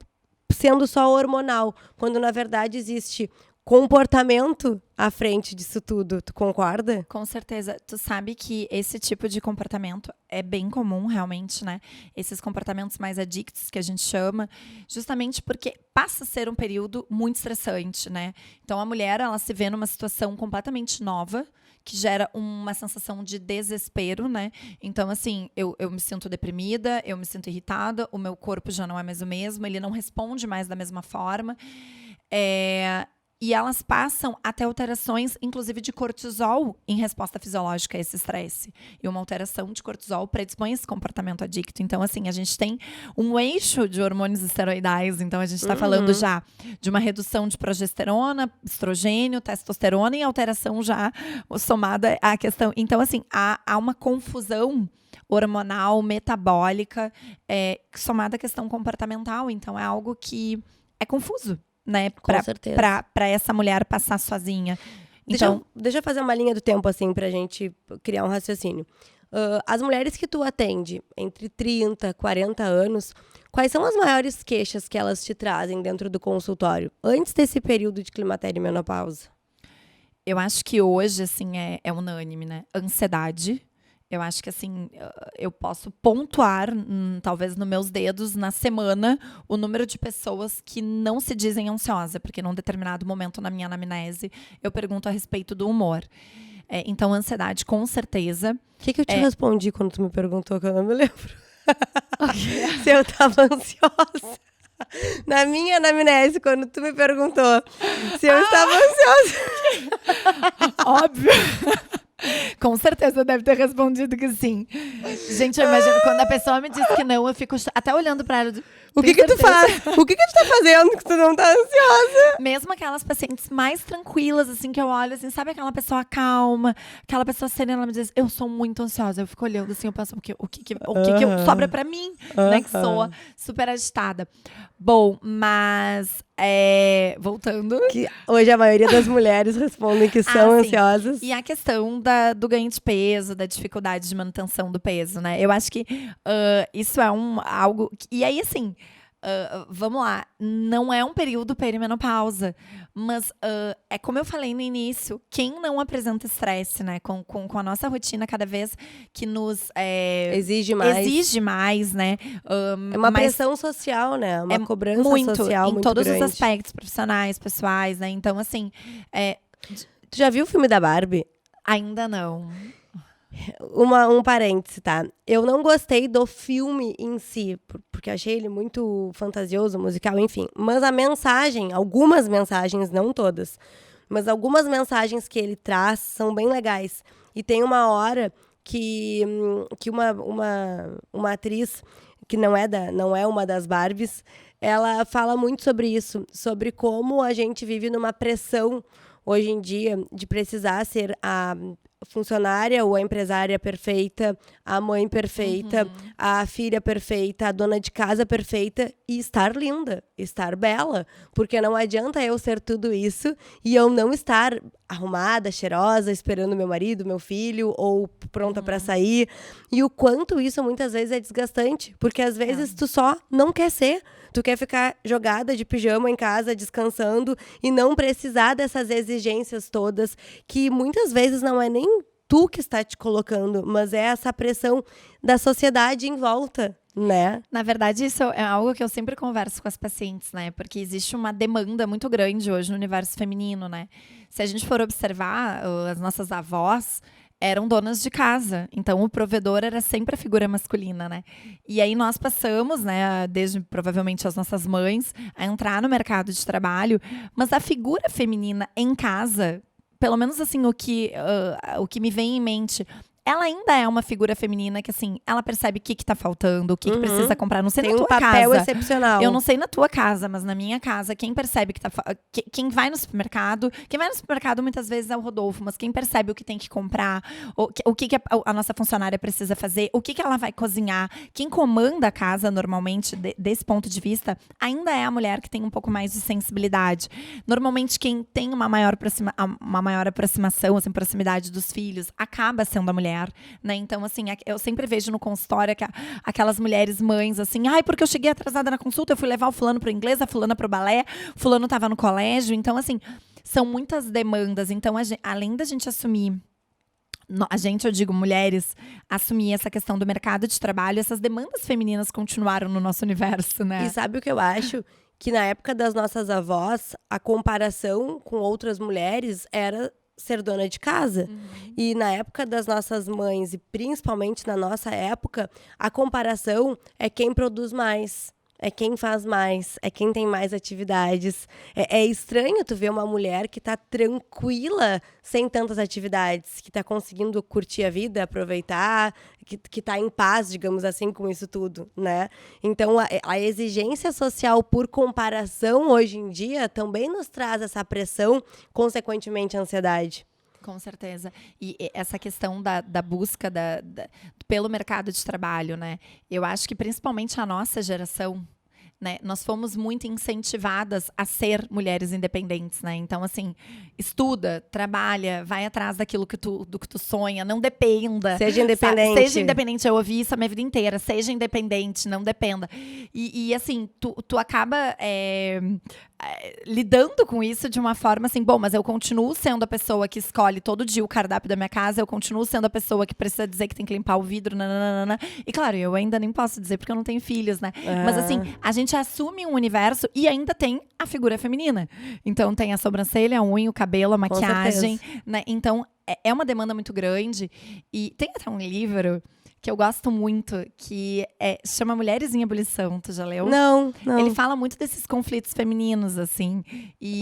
Speaker 1: sendo só hormonal, quando na verdade existe comportamento à frente disso tudo. Tu concorda?
Speaker 2: Com certeza. Tu sabe que esse tipo de comportamento é bem comum, realmente, né? Esses comportamentos mais addictos que a gente chama, justamente porque passa a ser um período muito estressante, né? Então, a mulher, ela se vê numa situação completamente nova, que gera uma sensação de desespero, né? Então, assim, eu me sinto deprimida, eu me sinto irritada, o meu corpo já não é mais o mesmo, ele não responde mais da mesma forma. E elas passam até alterações, inclusive de cortisol, em resposta fisiológica a esse estresse. E uma alteração de cortisol predispõe esse comportamento adicto. Então, assim, a gente tem um eixo de hormônios esteroidais. Então, a gente está falando já de uma redução de progesterona, estrogênio, testosterona e alteração já somada à questão. Então, assim, há uma confusão hormonal, metabólica, somada à questão comportamental. Então, é algo que é confuso, né,
Speaker 1: Com certeza.
Speaker 2: Pra essa mulher passar sozinha. Então,
Speaker 1: Deixa eu fazer uma linha do tempo, assim, pra gente criar um raciocínio. As mulheres que tu atende entre 30 e 40 anos, quais são as maiores queixas que elas te trazem dentro do consultório, antes desse período de climatério e menopausa?
Speaker 2: eu acho que hoje, assim, é unânime, né? Ansiedade. Eu acho que, assim, eu posso pontuar, talvez nos meus dedos, na semana, o número de pessoas que não se dizem ansiosa, porque num determinado momento na minha anamnese, eu pergunto a respeito do humor. Então, ansiedade, com certeza.
Speaker 1: O que eu te respondi quando tu me perguntou, que eu não me lembro? Se eu tava ansiosa. Na minha anamnese, quando tu me perguntou se eu estava ansiosa.
Speaker 2: Óbvio. Com certeza deve ter respondido que sim. Gente, eu imagino, quando a pessoa me diz que não, eu fico até olhando pra ela.
Speaker 1: O que tu faz? O que tu tá fazendo que tu não tá ansiosa?
Speaker 2: Mesmo aquelas pacientes mais tranquilas, assim, que eu olho, assim, sabe aquela pessoa calma, aquela pessoa serena, ela me diz, eu sou muito ansiosa. Eu fico olhando, assim, eu penso, o que sobra pra mim, né, que sou super agitada. Bom, mas, voltando.
Speaker 1: Que hoje a maioria das mulheres respondem que são ansiosas.
Speaker 2: E a questão do ganho de peso, da dificuldade de manutenção do peso, né? Eu acho que isso é algo... E aí, assim, vamos lá, não é um período perimenopausa, mas é como eu falei no início, quem não apresenta estresse, né, com a nossa rotina cada vez que nos
Speaker 1: exige mais,
Speaker 2: né?
Speaker 1: É uma pressão social, né? Uma cobrança social muito
Speaker 2: em todos
Speaker 1: grande.
Speaker 2: os aspectos, profissionais, pessoais, né? Então, assim...
Speaker 1: Tu já viu o filme da Barbie?
Speaker 2: Ainda não.
Speaker 1: Um parêntese, tá? Eu não gostei do filme em si, porque achei ele muito fantasioso, musical, enfim. Mas a mensagem, algumas mensagens, não todas, mas algumas mensagens que ele traz são bem legais. E tem uma hora que uma atriz, que não é uma das Barbies, ela fala muito sobre isso, sobre como a gente vive numa pressão hoje em dia de precisar ser a funcionária ou a empresária perfeita, a mãe perfeita, a filha perfeita, a dona de casa perfeita e estar linda, estar bela. Porque não adianta eu ser tudo isso e eu não estar arrumada, cheirosa, esperando meu marido, meu filho ou pronta para sair. E o quanto isso muitas vezes é desgastante, porque às vezes tu só não quer ser. Tu quer ficar jogada de pijama em casa, descansando e não precisar dessas exigências todas, que muitas vezes não é nem tu que está te colocando, mas é essa pressão da sociedade em volta, né?
Speaker 2: Na verdade, isso é algo que eu sempre converso com as pacientes, né? Porque existe uma demanda muito grande hoje no universo feminino, né? Se a gente for observar, as nossas avós eram donas de casa, então o provedor era sempre a figura masculina, né? E aí nós passamos, né, desde provavelmente as nossas mães, a entrar no mercado de trabalho, mas a figura feminina em casa, pelo menos assim, o que me vem em mente, ela ainda é uma figura feminina que, assim, ela percebe o que tá faltando, o que precisa comprar. Não sei na tua casa. Tem um papel
Speaker 1: excepcional.
Speaker 2: Eu não sei na tua casa, mas na minha casa, quem percebe que quem vai no supermercado... Quem vai no supermercado muitas vezes é o Rodolfo, mas quem percebe o que tem que comprar, o que a nossa funcionária precisa fazer, o que ela vai cozinhar, quem comanda a casa normalmente, desse ponto de vista, ainda é a mulher que tem um pouco mais de sensibilidade. Normalmente, quem tem uma maior aproximação, assim, proximidade dos filhos, acaba sendo a mulher. Né? Então, assim, eu sempre vejo no consultório aquelas mulheres mães, assim, porque eu cheguei atrasada na consulta, eu fui levar o fulano pro inglês, a fulana pro balé, fulano tava no colégio. Então, assim, são muitas demandas. Então, além da gente assumir, eu digo mulheres, assumir essa questão do mercado de trabalho, essas demandas femininas continuaram no nosso universo, né?
Speaker 1: E sabe o que eu acho? Que na época das nossas avós, a comparação com outras mulheres era ser dona de casa. E na época das nossas mães, e principalmente na nossa época, a comparação é quem produz mais. É quem faz mais, é quem tem mais atividades. É estranho tu ver uma mulher que tá tranquila, sem tantas atividades, que tá conseguindo curtir a vida, aproveitar, que tá em paz, digamos assim, com isso tudo, né? Então, a exigência social por comparação, hoje em dia, também nos traz essa pressão, consequentemente, a ansiedade.
Speaker 2: Com certeza. E essa questão da busca pelo mercado de trabalho, né? Eu acho que principalmente a nossa geração, né? Nós fomos muito incentivadas a ser mulheres independentes, né? Então, assim, estuda, trabalha, vai atrás daquilo do que tu sonha, não dependa.
Speaker 1: Seja independente.
Speaker 2: Seja independente, eu ouvi isso a minha vida inteira. Seja independente, não dependa. E assim, tu acaba lidando com isso de uma forma assim, bom, mas eu continuo sendo a pessoa que escolhe todo dia o cardápio da minha casa, eu continuo sendo a pessoa que precisa dizer que tem que limpar o vidro, nananana. E claro, eu ainda nem posso dizer porque eu não tenho filhos, né? Mas assim, a gente assume um universo e ainda tem a figura feminina. Então tem a sobrancelha, a unha, o cabelo, a maquiagem, né? Então é uma demanda muito grande. E tem até um livro que eu gosto muito, que chama Mulheres em Ebulição, tu já leu?
Speaker 1: Não.
Speaker 2: Ele fala muito desses conflitos femininos, assim.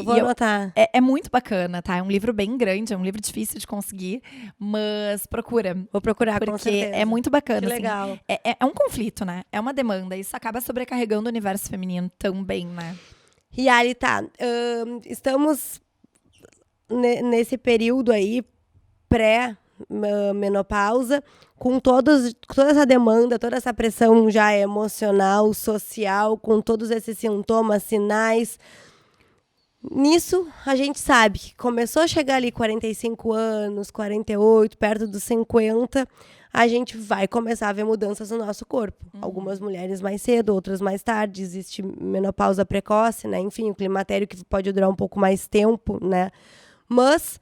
Speaker 1: Vou anotar.
Speaker 2: É muito bacana, tá? É um livro bem grande, é um livro difícil de conseguir, mas procura.
Speaker 1: Vou procurar, com
Speaker 2: porque
Speaker 1: certeza.
Speaker 2: é muito bacana,
Speaker 1: Que
Speaker 2: assim.
Speaker 1: legal.
Speaker 2: É um conflito, né? É uma demanda. Isso acaba sobrecarregando o universo feminino também, né?
Speaker 1: E aí, tá. Estamos nesse período aí, pré-menopausa, com toda essa demanda, toda essa pressão já emocional, social, com todos esses sintomas, sinais. Nisso, a gente sabe que começou a chegar ali 45 anos, 48, perto dos 50, a gente vai começar a ver mudanças no nosso corpo. Algumas mulheres mais cedo, outras mais tarde. Existe menopausa precoce, né? Enfim, o climatério que pode durar um pouco mais tempo, né? Mas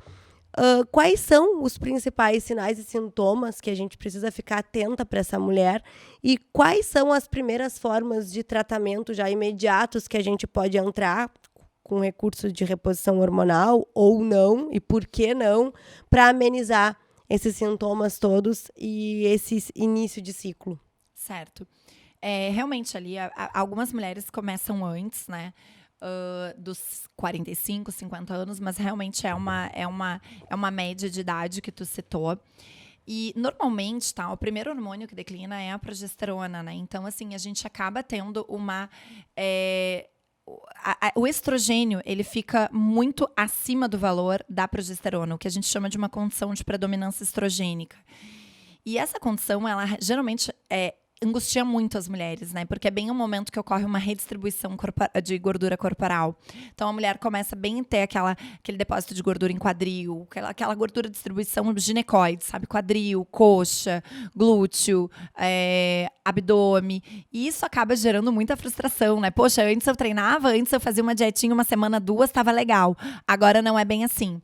Speaker 1: quais são os principais sinais e sintomas que a gente precisa ficar atenta para essa mulher? E quais são as primeiras formas de tratamento já imediatos que a gente pode entrar com recurso de reposição hormonal ou não, e por que não, para amenizar esses sintomas todos e esse início de ciclo?
Speaker 2: Certo. Realmente ali, algumas mulheres começam antes, né? Dos 45, 50 anos, mas realmente é uma média de idade que tu citou. E, normalmente, tá, o primeiro hormônio que declina é a progesterona, né? Então, assim, a gente acaba tendo o estrogênio, ele fica muito acima do valor da progesterona, o que a gente chama de uma condição de predominância estrogênica. E essa condição, ela geralmente angustia muito as mulheres, né? Porque é bem o momento que ocorre uma redistribuição de gordura corporal. Então, a mulher começa bem a ter aquele depósito de gordura em quadril, aquela gordura de distribuição ginecoide, sabe? Quadril, coxa, glúteo, abdômen. E isso acaba gerando muita frustração, né? Poxa, antes eu treinava, antes eu fazia uma dietinha, uma semana, 2, estava legal. Agora não é bem assim.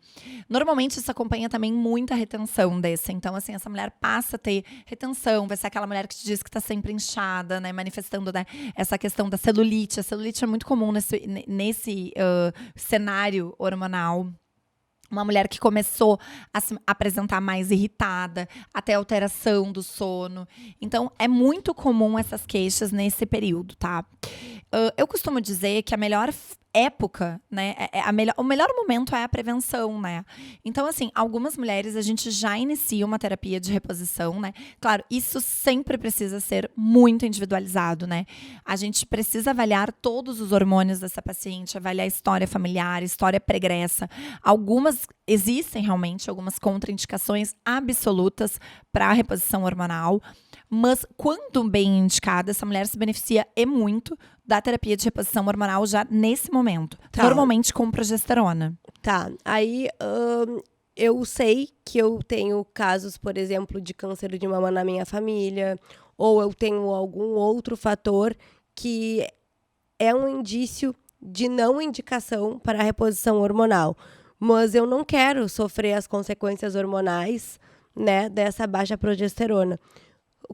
Speaker 2: Normalmente, isso acompanha também muita retenção desse. Então, assim, essa mulher passa a ter retenção, vai ser aquela mulher que te diz que está sempre inchada, né, manifestando, né, essa questão da celulite. A celulite é muito comum nesse cenário hormonal. Uma mulher que começou a se apresentar mais irritada, até alteração do sono. Então, é muito comum essas queixas nesse período, tá? Eu costumo dizer que a melhor época, né, o melhor momento é a prevenção, né? Então, assim, algumas mulheres a gente já inicia uma terapia de reposição, né? Claro, isso sempre precisa ser muito individualizado, né? A gente precisa avaliar todos os hormônios dessa paciente, avaliar a história familiar, história pregressa. Existem realmente algumas contraindicações absolutas para a reposição hormonal, mas quando bem indicada, essa mulher se beneficia muito da terapia de reposição hormonal já nesse momento. Tá. Normalmente com progesterona.
Speaker 1: Tá, aí eu sei que eu tenho casos, por exemplo, de câncer de mama na minha família, ou eu tenho algum outro fator que é um indício de não indicação para a reposição hormonal. mas eu não quero sofrer as consequências hormonais, né, dessa baixa progesterona.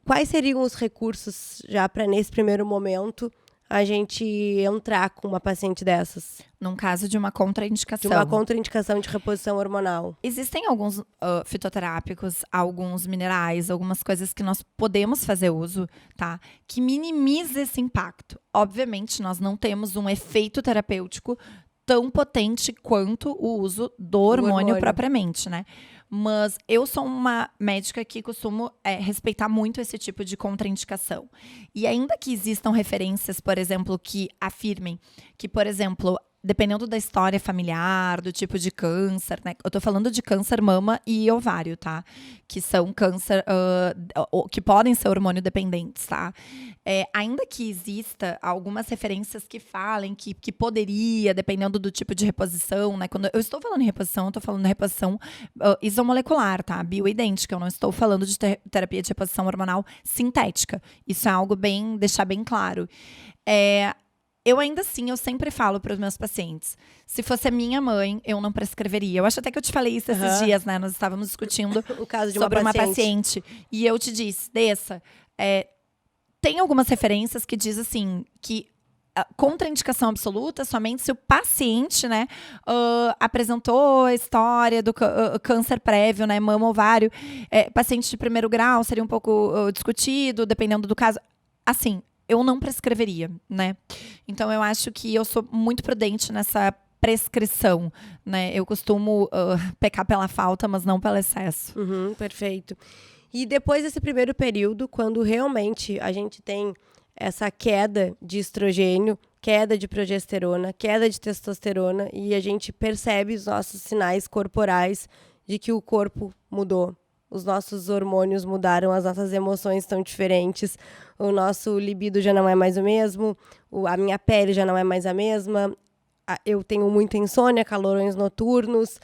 Speaker 1: Quais seriam os recursos já para, nesse primeiro momento, a gente entrar com uma paciente dessas?
Speaker 2: Num caso de uma contraindicação.
Speaker 1: De uma contraindicação de reposição hormonal.
Speaker 2: Existem alguns fitoterápicos, alguns minerais, algumas coisas que nós podemos fazer uso, tá? Que minimiza esse impacto. Obviamente, nós não temos um efeito terapêutico tão potente quanto o uso do hormônio propriamente, né? Mas eu sou uma médica que costumo respeitar muito esse tipo de contraindicação. E ainda que existam referências, por exemplo, que afirmem que, por exemplo, dependendo da história familiar, do tipo de câncer, né? Eu tô falando de câncer mama e ovário, tá? Que são câncer, que podem ser hormônio dependentes, tá? Ainda que exista algumas referências que falem que poderia, dependendo do tipo de reposição, né? Quando eu estou falando em reposição, eu tô falando de reposição isomolecular, tá? Bioidêntica. Eu não estou falando de terapia de reposição hormonal sintética. Isso é algo deixar bem claro. Eu ainda assim, eu sempre falo para os meus pacientes, se fosse a minha mãe, eu não prescreveria. Eu acho até que eu te falei isso esses dias, né? Nós estávamos discutindo
Speaker 1: o caso de
Speaker 2: sobre uma paciente. E eu te disse, Dessa, tem algumas referências que diz assim, que contraindicação absoluta somente se o paciente, né, apresentou a história do câncer prévio, né, mama, ovário. Paciente de primeiro grau seria um pouco discutido, dependendo do caso. Assim, eu não prescreveria, né? Então, eu acho que eu sou muito prudente nessa prescrição, né? Eu costumo pecar pela falta, mas não pelo excesso.
Speaker 1: Perfeito. E depois desse primeiro período, quando realmente a gente tem essa queda de estrogênio, queda de progesterona, queda de testosterona, e a gente percebe os nossos sinais corporais de que o corpo mudou. Os nossos hormônios mudaram, as nossas emoções estão diferentes, o nosso libido já não é mais o mesmo, a minha pele já não é mais a mesma, eu tenho muita insônia, calorões noturnos,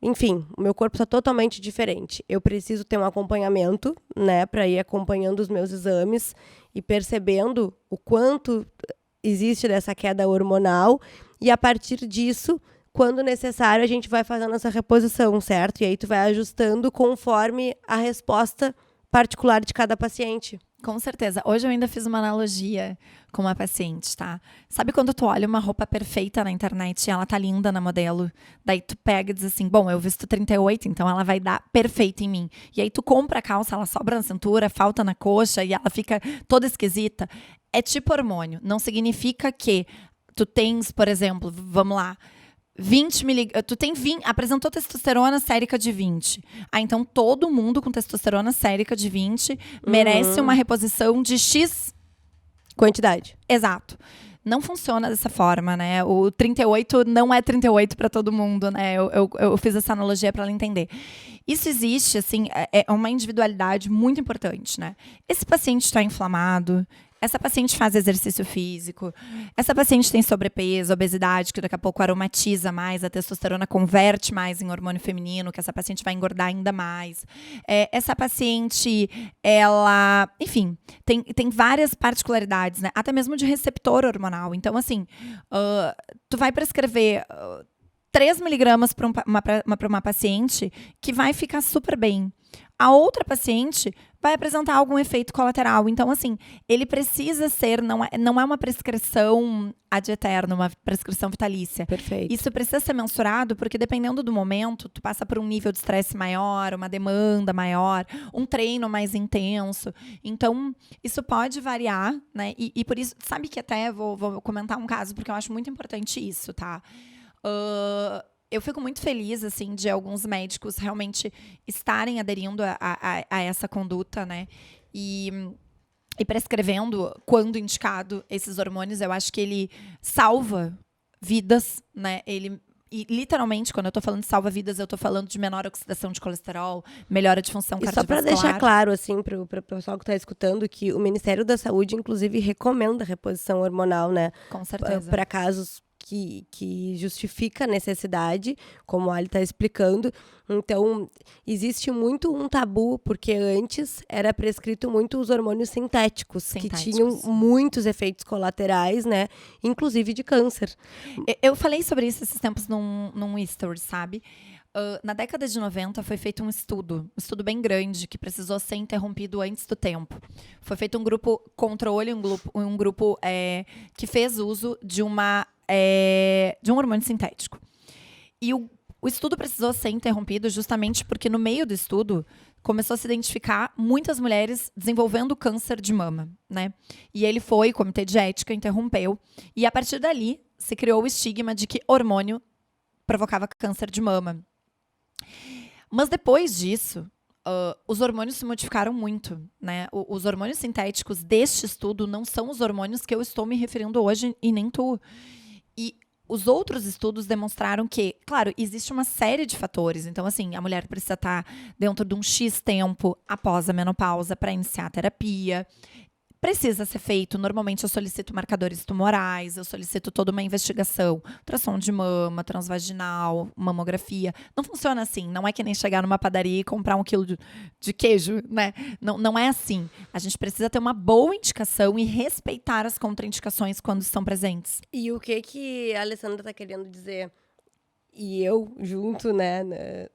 Speaker 1: enfim, o meu corpo está totalmente diferente. Eu preciso ter um acompanhamento, né, para ir acompanhando os meus exames e percebendo o quanto existe dessa queda hormonal, e a partir disso, quando necessário, a gente vai fazendo essa reposição, certo? E aí tu vai ajustando conforme a resposta particular de cada paciente.
Speaker 2: Com certeza. Hoje eu ainda fiz uma analogia com uma paciente, tá? Sabe quando tu olha uma roupa perfeita na internet e ela tá linda na modelo? Daí tu pega e diz assim, bom, eu visto 38, então ela vai dar perfeita em mim. E aí tu compra a calça, ela sobra na cintura, falta na coxa e ela fica toda esquisita. É tipo hormônio. Não significa que tu tens, por exemplo, vamos lá, 20 miligramas, tu tem 20, apresentou testosterona sérica de 20. Então todo mundo com testosterona sérica de 20 merece uma reposição de X
Speaker 1: quantidade.
Speaker 2: Exato. Não funciona dessa forma, né? O 38 não é 38 para todo mundo, né? Eu fiz essa analogia para ela entender. Isso existe, assim, é uma individualidade muito importante, né? Esse paciente está inflamado, essa paciente faz exercício físico, essa paciente tem sobrepeso, obesidade, que daqui a pouco aromatiza mais, a testosterona converte mais em hormônio feminino, que essa paciente vai engordar ainda mais. Essa paciente, ela, enfim, tem várias particularidades, né? Até mesmo de receptor hormonal. Então, assim, tu vai prescrever 3 miligramas para uma paciente que vai ficar super bem. A outra paciente vai apresentar algum efeito colateral. Então, assim, ele precisa ser, não é uma prescrição ad eterno, uma prescrição vitalícia.
Speaker 1: Perfeito.
Speaker 2: Isso precisa ser mensurado, porque dependendo do momento, tu passa por um nível de estresse maior, uma demanda maior, um treino mais intenso. Então, isso pode variar, né? E por isso, sabe que até vou comentar um caso, porque eu acho muito importante isso, tá? Eu fico muito feliz, assim, de alguns médicos realmente estarem aderindo a essa conduta, né? E prescrevendo, quando indicado, esses hormônios. Eu acho que ele salva vidas, né? E literalmente, quando eu tô falando de salva vidas, eu tô falando de menor oxidação de colesterol, melhora de função cardiovascular.
Speaker 1: E só para deixar claro, assim, pro pessoal que tá escutando, que o Ministério da Saúde, inclusive, recomenda a reposição hormonal, né?
Speaker 2: Com certeza.
Speaker 1: Para casos que justifica a necessidade, como a Ali está explicando. Então, existe muito um tabu, porque antes era prescrito muito os hormônios sintéticos. Que tinham muitos efeitos colaterais, né? Inclusive de câncer.
Speaker 2: Eu falei sobre isso esses tempos num story, sabe? Na década de 90 foi feito um estudo bem grande, que precisou ser interrompido antes do tempo. Foi feito um grupo controle, um grupo que fez uso de um hormônio sintético. E o estudo precisou ser interrompido justamente porque no meio do estudo começou a se identificar muitas mulheres desenvolvendo câncer de mama, né? E o comitê de ética interrompeu. E a partir dali se criou o estigma de que hormônio provocava câncer de mama. Mas depois disso, os hormônios se modificaram muito, né? Os hormônios sintéticos deste estudo não são os hormônios que eu estou me referindo hoje e nem tu. E os outros estudos demonstraram que, claro, existe uma série de fatores. Então, assim, a mulher precisa estar dentro de um X tempo após a menopausa para iniciar a terapia. Precisa ser feito, normalmente eu solicito marcadores tumorais, eu solicito toda uma investigação, ultrassom de mama, transvaginal, mamografia. Não funciona assim, não é que nem chegar numa padaria e comprar 1 quilo de queijo, né? Não é assim. A gente precisa ter uma boa indicação e respeitar as contraindicações quando estão presentes.
Speaker 1: E o que a Alessandra está querendo dizer, e eu junto, né,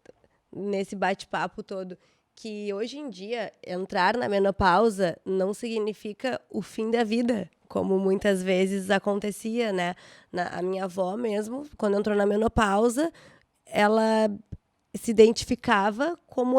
Speaker 1: nesse bate-papo todo, que hoje em dia entrar na menopausa não significa o fim da vida, como muitas vezes acontecia, né? A minha avó mesmo, quando entrou na menopausa, ela se identificava como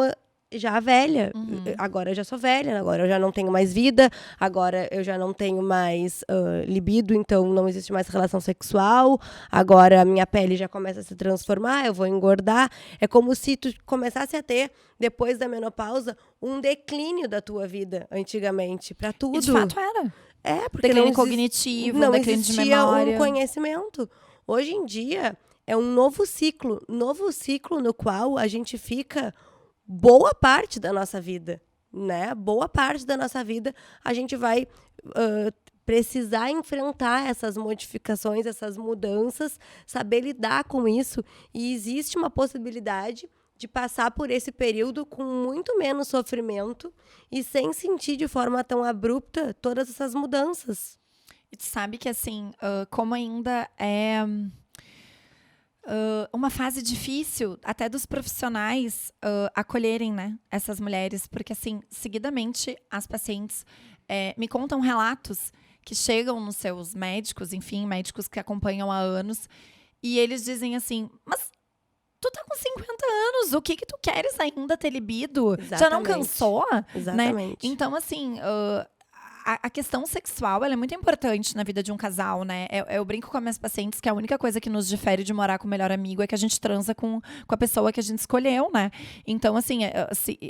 Speaker 1: já velha. Agora eu já sou velha, agora eu já não tenho mais vida, agora eu já não tenho mais libido, então não existe mais relação sexual, agora a minha pele já começa a se transformar, eu vou engordar. É como se tu começasse a ter, depois da menopausa, um declínio da tua vida, antigamente, para tudo.
Speaker 2: E de fato era.
Speaker 1: Porque
Speaker 2: declínio cognitivo,
Speaker 1: não
Speaker 2: declínio de
Speaker 1: existia
Speaker 2: memória.
Speaker 1: um conhecimento. Hoje em dia, é um novo ciclo no qual a gente fica boa parte da nossa vida, né? Boa parte da nossa vida a gente vai precisar enfrentar essas modificações, essas mudanças, saber lidar com isso. E existe uma possibilidade de passar por esse período com muito menos sofrimento e sem sentir de forma tão abrupta todas essas mudanças.
Speaker 2: E tu sabe que, assim, como ainda é uma fase difícil até dos profissionais acolherem, né, essas mulheres, porque, assim, seguidamente as pacientes me contam relatos que chegam nos seus médicos, enfim, médicos que acompanham há anos, e eles dizem assim, mas tu tá com 50 anos, o que tu queres ainda ter libido?
Speaker 1: Exatamente.
Speaker 2: Já não cansou?
Speaker 1: Exatamente.
Speaker 2: Né? Então, assim, a questão sexual ela é muito importante na vida de um casal, né? Eu brinco com as minhas pacientes que a única coisa que nos difere de morar com o melhor amigo é que a gente transa com a pessoa que a gente escolheu, né? Então, assim,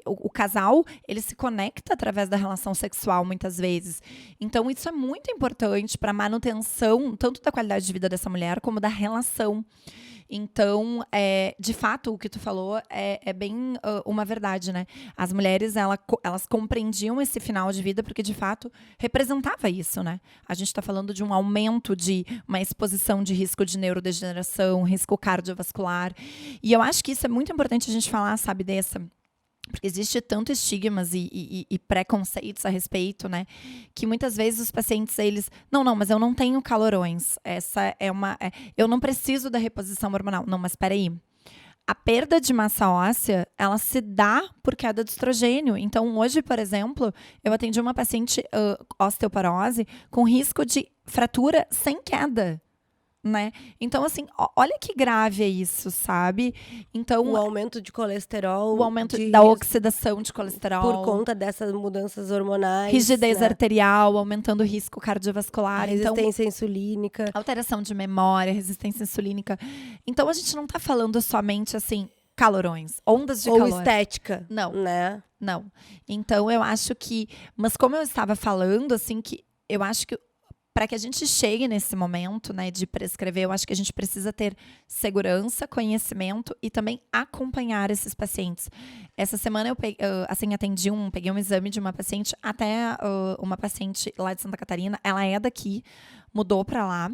Speaker 2: o casal, ele se conecta através da relação sexual, muitas vezes. Então, isso é muito importante para a manutenção, tanto da qualidade de vida dessa mulher, como da relação. Então, de fato, o que tu falou é bem uma verdade, né? As mulheres, elas compreendiam esse final de vida porque, de fato, representava isso, né? A gente está falando de um aumento de uma exposição de risco de neurodegeneração, risco cardiovascular. E eu acho que isso é muito importante a gente falar, sabe, porque existe tanto estigmas e preconceitos a respeito, né? Que muitas vezes os pacientes, eles... Não, mas eu não tenho calorões. Essa é uma... eu não preciso da reposição hormonal. Não, mas peraí. A perda de massa óssea, ela se dá por queda de estrogênio. Então, hoje, por exemplo, eu atendi uma paciente osteoporose com risco de fratura sem queda. Né? Então, assim, olha que grave é isso, sabe? Então,
Speaker 1: o aumento de colesterol.
Speaker 2: O aumento da oxidação de colesterol.
Speaker 1: Por conta dessas mudanças hormonais.
Speaker 2: Rigidez
Speaker 1: né?
Speaker 2: arterial, aumentando o risco cardiovascular.
Speaker 1: Resistência insulínica.
Speaker 2: Alteração de memória, resistência insulínica. Então, a gente não tá falando somente, assim, calorões, ondas de calor.
Speaker 1: Ou estética.
Speaker 2: Não,
Speaker 1: né?
Speaker 2: Não. Então, eu acho que... Mas como eu estava falando, assim, que eu acho que para que a gente chegue nesse momento, né, de prescrever, eu acho que a gente precisa ter segurança, conhecimento e também acompanhar esses pacientes. Essa semana eu peguei um exame de uma paciente, até uma paciente lá de Santa Catarina, ela é daqui, mudou para lá.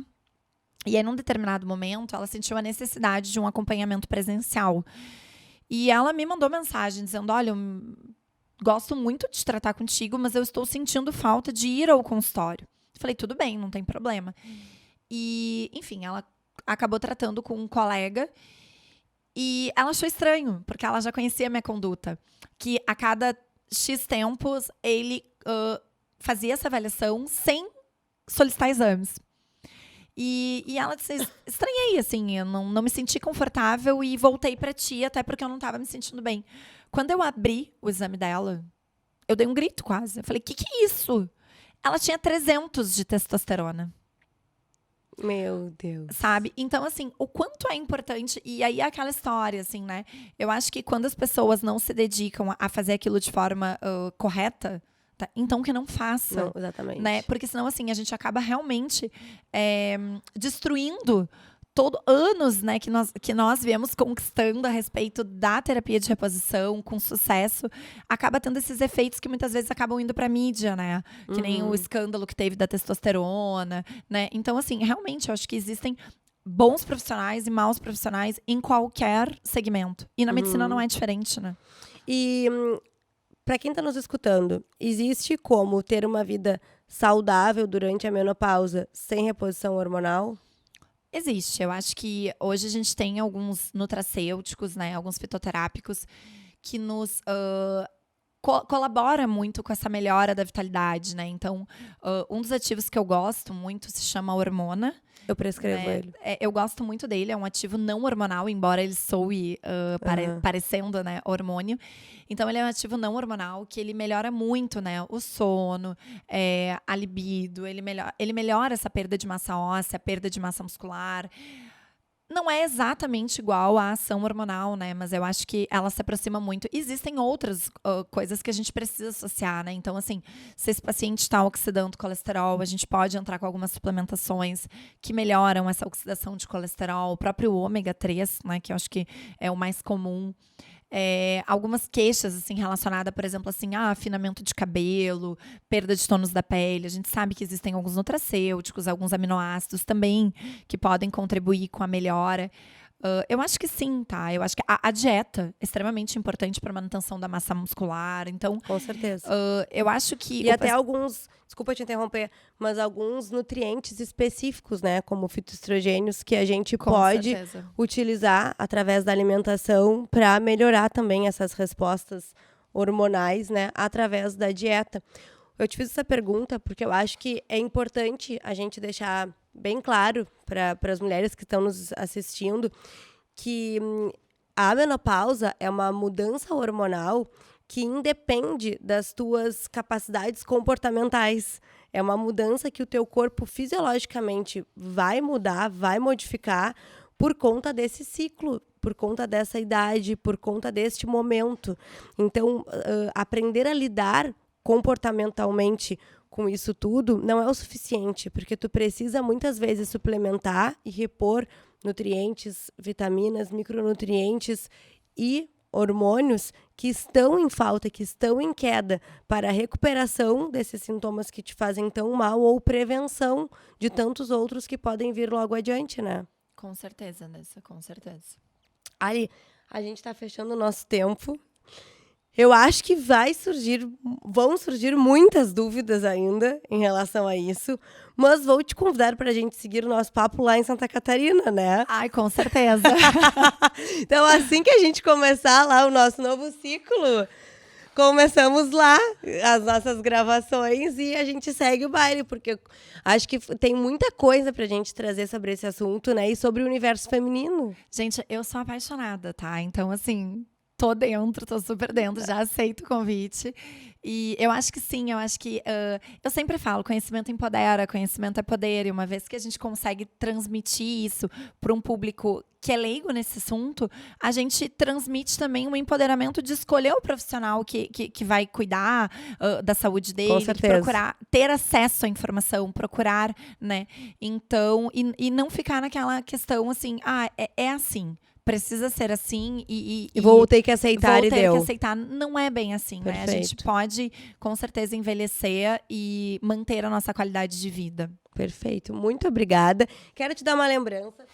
Speaker 2: E aí, num determinado momento, ela sentiu a necessidade de um acompanhamento presencial. E ela me mandou mensagem dizendo, olha, eu gosto muito de tratar contigo, mas eu estou sentindo falta de ir ao consultório. Falei, tudo bem, não tem problema. E, enfim, ela acabou tratando com um colega e ela achou estranho, porque ela já conhecia a minha conduta. Que a cada X tempos, ele fazia essa avaliação sem solicitar exames. E ela disse, estranhei, assim, eu não me senti confortável e voltei pra ti, até porque eu não tava me sentindo bem. Quando eu abri o exame dela, eu dei um grito quase. Eu falei, que é isso? Ela tinha 300 de testosterona.
Speaker 1: Meu Deus.
Speaker 2: Sabe? Então, assim, o quanto é importante... E aí é aquela história, assim, né? Eu acho que quando as pessoas não se dedicam a fazer aquilo de forma correta... Tá? Então que não faça.
Speaker 1: Não, exatamente.
Speaker 2: Né? Porque senão, assim, a gente acaba realmente destruindo anos, né, que nós viemos conquistando a respeito da terapia de reposição com sucesso, acaba tendo esses efeitos que muitas vezes acabam indo pra mídia, né? Que nem o escândalo que teve da testosterona, né? Então, assim, realmente, eu acho que existem bons profissionais e maus profissionais em qualquer segmento. E na medicina não é diferente, né?
Speaker 1: E... para quem está nos escutando, existe como ter uma vida saudável durante a menopausa sem reposição hormonal?
Speaker 2: Existe. Eu acho que hoje a gente tem alguns nutracêuticos, né, alguns fitoterápicos que nos colabora muito com essa melhora da vitalidade, né? Então, um dos ativos que eu gosto muito se chama Hormona.
Speaker 1: Eu prescrevo ele.
Speaker 2: Eu gosto muito dele, é um ativo não hormonal, embora ele soe parecendo, né, hormônio. Então, ele é um ativo não hormonal que ele melhora muito, né, o sono, a libido, ele melhora essa perda de massa óssea, a perda de massa muscular. Não é exatamente igual à ação hormonal, né? Mas eu acho que ela se aproxima muito. Existem outras coisas que a gente precisa associar, né? Então, assim, se esse paciente está oxidando colesterol, a gente pode entrar com algumas suplementações que melhoram essa oxidação de colesterol. O próprio ômega 3, né? Que eu acho que é o mais comum. Algumas queixas, assim, relacionadas, por exemplo, assim, afinamento de cabelo, perda de tônus da pele. A gente sabe que existem alguns nutracêuticos, alguns aminoácidos também que podem contribuir com a melhora. Eu acho que sim, tá? Eu acho que a dieta é extremamente importante para a manutenção da massa muscular. Então,
Speaker 1: com certeza.
Speaker 2: Eu acho que...
Speaker 1: E até alguns, desculpa te interromper, mas alguns nutrientes específicos, né? Como fitoestrogênios, que a gente pode utilizar através da alimentação para melhorar também essas respostas hormonais, né? Através da dieta. Eu te fiz essa pergunta porque eu acho que é importante a gente deixar bem claro para as mulheres que estão nos assistindo que a menopausa é uma mudança hormonal que independe das tuas capacidades comportamentais. É uma mudança que o teu corpo fisiologicamente vai mudar, vai modificar por conta desse ciclo, por conta dessa idade, por conta deste momento. Então, aprender a lidar comportamentalmente com isso tudo não é o suficiente, porque tu precisa muitas vezes suplementar e repor nutrientes, vitaminas, micronutrientes e hormônios que estão em falta, que estão em queda para a recuperação desses sintomas que te fazem tão mal ou prevenção de tantos outros que podem vir logo adiante, né?
Speaker 2: Com certeza, Nessa, com certeza.
Speaker 1: Ali, a gente está fechando o nosso tempo. Eu acho que vão surgir muitas dúvidas ainda em relação a isso, mas vou te convidar para a gente seguir o nosso papo lá em Santa Catarina, né?
Speaker 2: Ai, com certeza.
Speaker 1: Então, assim que a gente começar lá o nosso novo ciclo, começamos lá as nossas gravações e a gente segue o baile, porque acho que tem muita coisa pra gente trazer sobre esse assunto, né? E sobre o universo feminino.
Speaker 2: Gente, eu sou apaixonada, tá? Então, assim... Tô dentro, tô super dentro, já aceito o convite. E eu acho que sim, eu acho que... eu sempre falo, conhecimento empodera, conhecimento é poder. E uma vez que a gente consegue transmitir isso para um público que é leigo nesse assunto, a gente transmite também um empoderamento de escolher o profissional que vai cuidar da saúde dele, de procurar ter acesso à informação, procurar, né? Então, e não ficar naquela questão assim, é assim. precisa ser assim
Speaker 1: e vou ter que aceitar
Speaker 2: vou ter
Speaker 1: deu.
Speaker 2: que aceitar. Não é bem assim, né? A gente pode, com certeza, envelhecer e manter a nossa qualidade de vida.
Speaker 1: Perfeito. Muito obrigada. Quero te dar uma lembrança.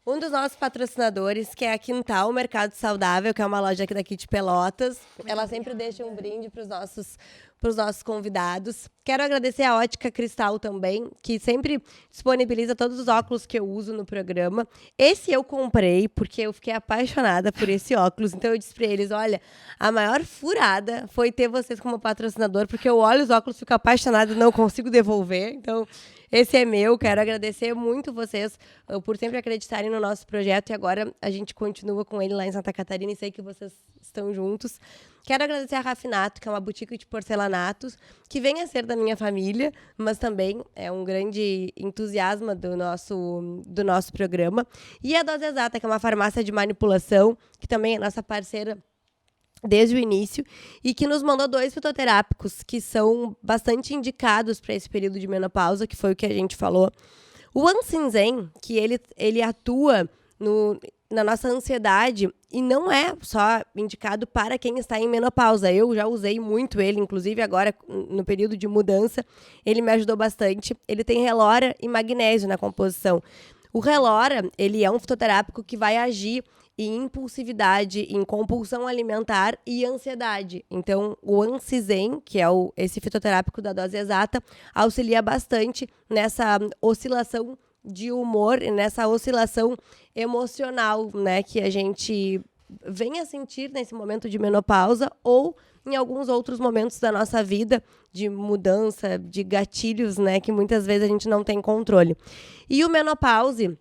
Speaker 1: Um dos nossos patrocinadores, que é a Quintal Mercado Saudável, que é uma loja aqui daqui de Pelotas. Ela sempre deixa um brinde para os nossos convidados. Quero agradecer a Ótica Cristal também, que sempre disponibiliza todos os óculos que eu uso no programa. Esse eu comprei porque eu fiquei apaixonada por esse óculos. Então eu disse para eles, olha, a maior furada foi ter vocês como patrocinador, porque eu olho os óculos, fico apaixonada e não consigo devolver. Então esse é meu. Quero agradecer muito vocês por sempre acreditarem no nosso projeto. E agora a gente continua com ele lá em Santa Catarina e sei que vocês estão juntos. Quero agradecer a Rafinato, que é uma boutique de porcelanatos, que vem a ser da minha família, mas também é um grande entusiasmo do nosso programa. E a Dose Exata, que é uma farmácia de manipulação, que também é nossa parceira desde o início, e que nos mandou 2 fitoterápicos, que são bastante indicados para esse período de menopausa, que foi o que a gente falou. O Ansinzen, que ele atua na nossa ansiedade e não é só indicado para quem está em menopausa. Eu já usei muito ele, inclusive agora no período de mudança, ele me ajudou bastante. Ele tem relora e magnésio na composição. O relora, ele é um fitoterápico que vai agir em impulsividade, em compulsão alimentar e ansiedade. Então, o Ansizen, que é esse fitoterápico da Dose Exata, auxilia bastante nessa oscilação de humor e nessa oscilação emocional, né, que a gente vem a sentir nesse momento de menopausa ou em alguns outros momentos da nossa vida de mudança, de gatilhos, né, que muitas vezes a gente não tem controle. E o Menopause,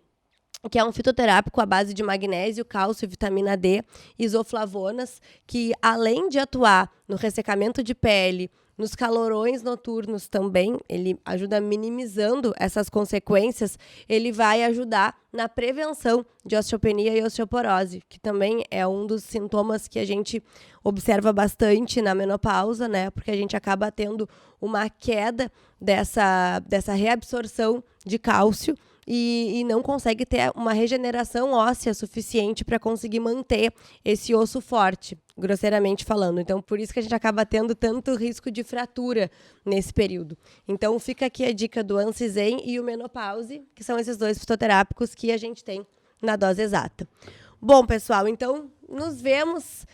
Speaker 1: que é um fitoterápico à base de magnésio, cálcio, vitamina D, isoflavonas, que além de atuar no ressecamento de pele, nos calorões noturnos também, ele ajuda minimizando essas consequências, ele vai ajudar na prevenção de osteopenia e osteoporose, que também é um dos sintomas que a gente observa bastante na menopausa, né? Porque a gente acaba tendo uma queda dessa reabsorção de cálcio, e não consegue ter uma regeneração óssea suficiente para conseguir manter esse osso forte, grosseiramente falando. Então, por isso que a gente acaba tendo tanto risco de fratura nesse período. Então, fica aqui a dica do Ansizen e o Menopause, que são esses 2 fitoterápicos que a gente tem na Dose Exata. Bom, pessoal, então, nos vemos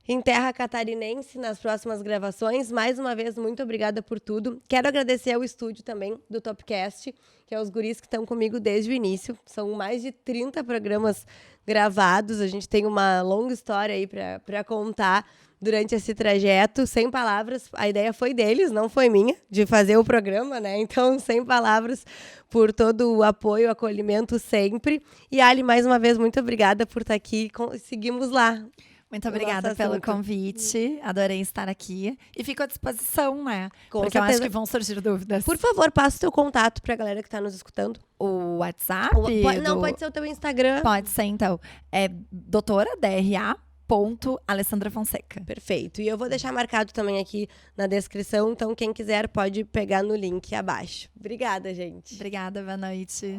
Speaker 1: em terra catarinense nas próximas gravações. Mais uma vez, muito obrigada por tudo. Quero agradecer ao estúdio também do Topcast, que é os guris que estão comigo desde o início. São mais de 30 programas gravados. A gente tem uma longa história aí para contar durante esse trajeto. Sem palavras, a ideia foi deles, não foi minha, de fazer o programa, né? Então, sem palavras por todo o apoio, acolhimento sempre. E Ali, mais uma vez, muito obrigada por estar aqui. Seguimos lá.
Speaker 2: Muito obrigada pelo convite, adorei estar aqui e fico à disposição, né?
Speaker 1: Porque
Speaker 2: eu acho que vão surgir dúvidas.
Speaker 1: Por favor, passa o teu contato pra galera que tá nos escutando.
Speaker 2: O WhatsApp?
Speaker 1: Não, pode ser o teu Instagram.
Speaker 2: Pode ser, então. É doutora.Alessandra Fonseca.
Speaker 1: Perfeito. E eu vou deixar marcado também aqui na descrição, então quem quiser pode pegar no link abaixo. Obrigada, gente.
Speaker 2: Obrigada, boa noite.